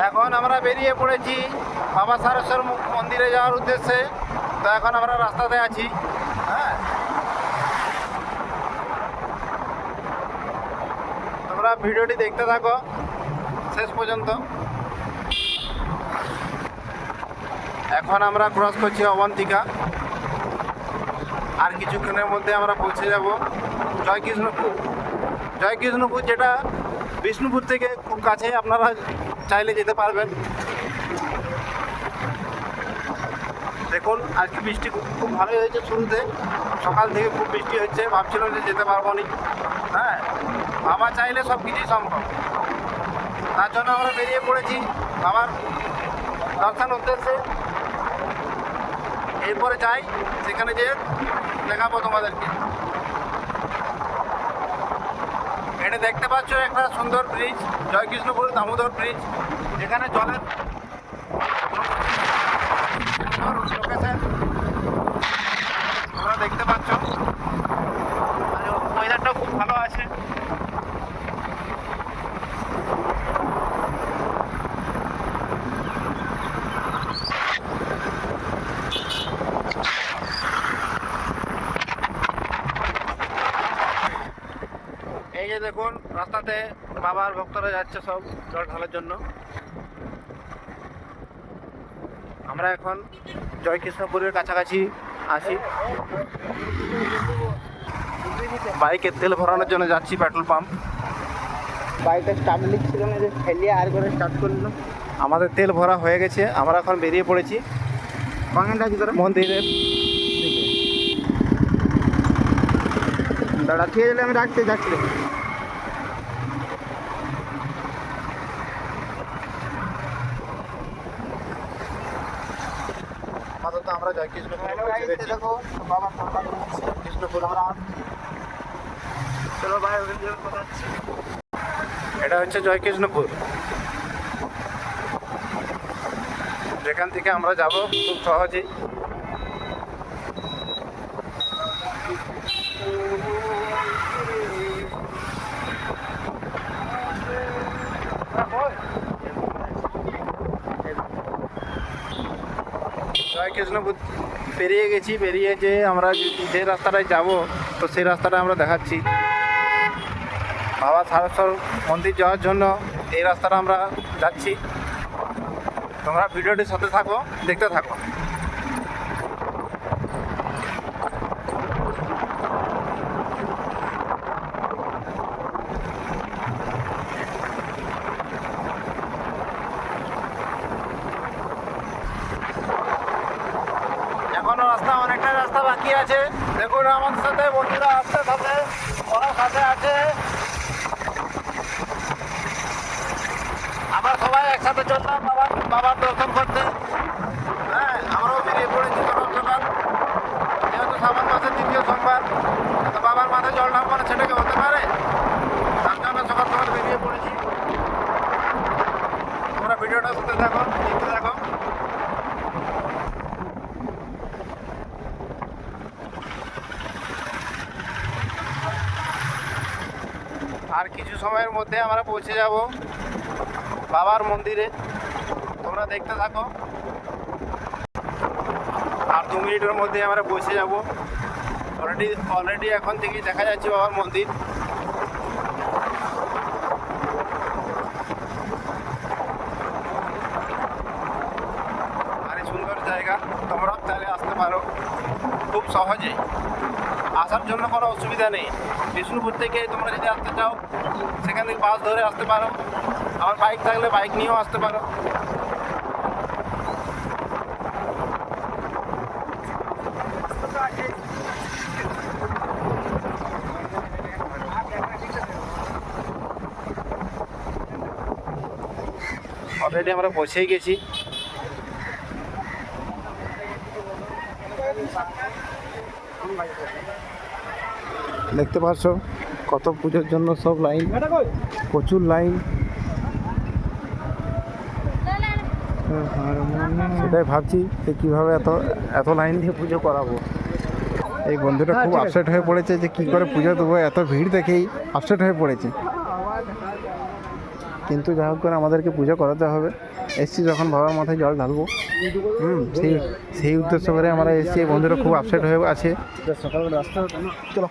এখন আমরা বেরিয়ে পড়েছি বাবা সারেশ্বর মন্দিরে যাওয়ার উদ্দেশ্যে। তো এখন আমরা রাস্তাতে আছি। হ্যাঁ, তোমরা ভিডিওটি দেখতে থাকো শেষ পর্যন্ত। এখন আমরা ক্রস করছি অবন্তিকা। আর কিছুক্ষণের মধ্যে আমরা পৌঁছে যাব জয়কৃষ্ণপুর। জয়কৃষ্ণপুর যেটা বিষ্ণুপুর থেকে খুব কাছে, আপনারা চাইলে যেতে পারবেন। দেখুন আজকে বৃষ্টি খুব ভালোই হয়েছে। শুরুতে সকাল থেকে খুব বৃষ্টি হচ্ছে, ভাবছিলাম যে যেতে পারবো না। হ্যাঁ, বাবা চাইলে সব কিছুই সম্ভব। তার জন্য আমরা বেরিয়ে পড়েছি বাবার দর্শন উদ্দেশ্যে। এরপরে যাই, সেখানে যেয়ে দেখাবো তোমাদেরকে। এটা দেখতে পাচ্ছ একটা সুন্দর ব্রিজ, জয়কৃষ্ণপুর দামোদর ব্রিজ, যেখানে জলের লোকেশন তোমরা দেখতে পাচ্ছ। ওয়েদারটাও খুব ভালো আছে। এই যে দেখুন রাস্তাতে বাবার ভক্তরা যাচ্ছে সব জল ঢালার জন্য। আমরা এখন জয়কৃষ্ণপুরের কাছাকাছি আছি। বাইকের তেল ভরানোর জন্য যাচ্ছি পেট্রোল পাম্প। বাইকটা স্টার্ট লিখছিল না, যে ফেলিয়ে আর করে স্টার্ট করলো। আমাদের তেল ভরা হয়ে গেছে, আমরা এখন বেরিয়ে পড়েছি বাগানটা কি করে মন্দিরের দিকে। দাঁড়া খেয়ে গেলে আমি রাখতে যাচ্ছি। আপাতত আমরা জয়কৃষ্ণপুর দেখো বাবা কৃষ্ণপুর আমরা চলো ভাই, ওখানে যাবো কথা হচ্ছে। এটা হচ্ছে জয়কৃষ্ণপুর, যেখান থেকে আমরা যাব খুব সহজেই। জয়কৃষ্ণপুর পেরিয়ে গেছি। পেরিয়ে যে আমরা যে রাস্তাটায় যাব, তো সেই রাস্তাটা আমরা দেখাচ্ছি। বাবা সারেশ্বর মন্দির যাওয়ার জন্য এই রাস্তাটা আমরা যাচ্ছি। তোমরা ভিডিওটির সাথে থাকো, দেখতে থাকো। এখনো রাস্তা, অনেকটা রাস্তা বাকি আছে। দেখুন আমাদের সাথে বন্ধুরা আসতে থাকে, ওরা সাথে আছে। আমরা সবাই একসাথে চললাম বাবার দর্শন করতে। হ্যাঁ, আমরাও বেরিয়ে পড়েছি সকাল সকাল, যেহেতু শ্রাবণ মাসের দ্বিতীয় সোমবার। তো বাবার মাথায় জল ঢালবো না, সেটাকে হতে পারে, তার জন্য সকাল সকাল বেরিয়ে পড়েছি। তোমরা ভিডিওটা শুনতে থাকো, দেখতে থাকো। আর কিছু সময়ের মধ্যে আমরা পৌঁছে যাব বাবার মন্দিরে। তোমরা দেখতে থাকো। আর 2 মিনিটের মধ্যে আমরা পৌঁছে যাব। অলরেডি এখন থেকে দেখা যাচ্ছে বাবার মন্দির। আর এই সুন্দর জায়গা, তোমরা চাইলে আসতে পারো খুব সহজেই। আসার জন্য কোনো অসুবিধা নেই। বিষ্ণুপুর থেকে তোমরা যদি আসতে চাও, সেখান থেকে বাস ধরে আসতে পারো। আমার বাইক থাকলে বাইক নিয়েও আসতে পারো। অলরেডি আমরা পৌঁছেই গেছি। দেখতে পাচ্ছ কত পুজোর জন্য সব লাইন, প্রচুর লাইন। সেটাই ভাবছি যে কীভাবে এত লাইন দিয়ে পুজো করাবো। এই বন্ধুটা খুব আপসেট হয়ে পড়েছে যে কী করে পুজো দেবো, এত ভিড় দেখেই আপসেট হয়ে পড়েছে। কিন্তু যা হোক করে আমাদেরকে পুজো করাতে হবে। এসছি যখন বাবার মাথায় জল ঢালবো, সেই সেই উদ্দেশ্য করে আমরা এসছি। বন্ধুরা খুব আপসেট হয়ে আছে। সকালবেলা রাস্তা চলো।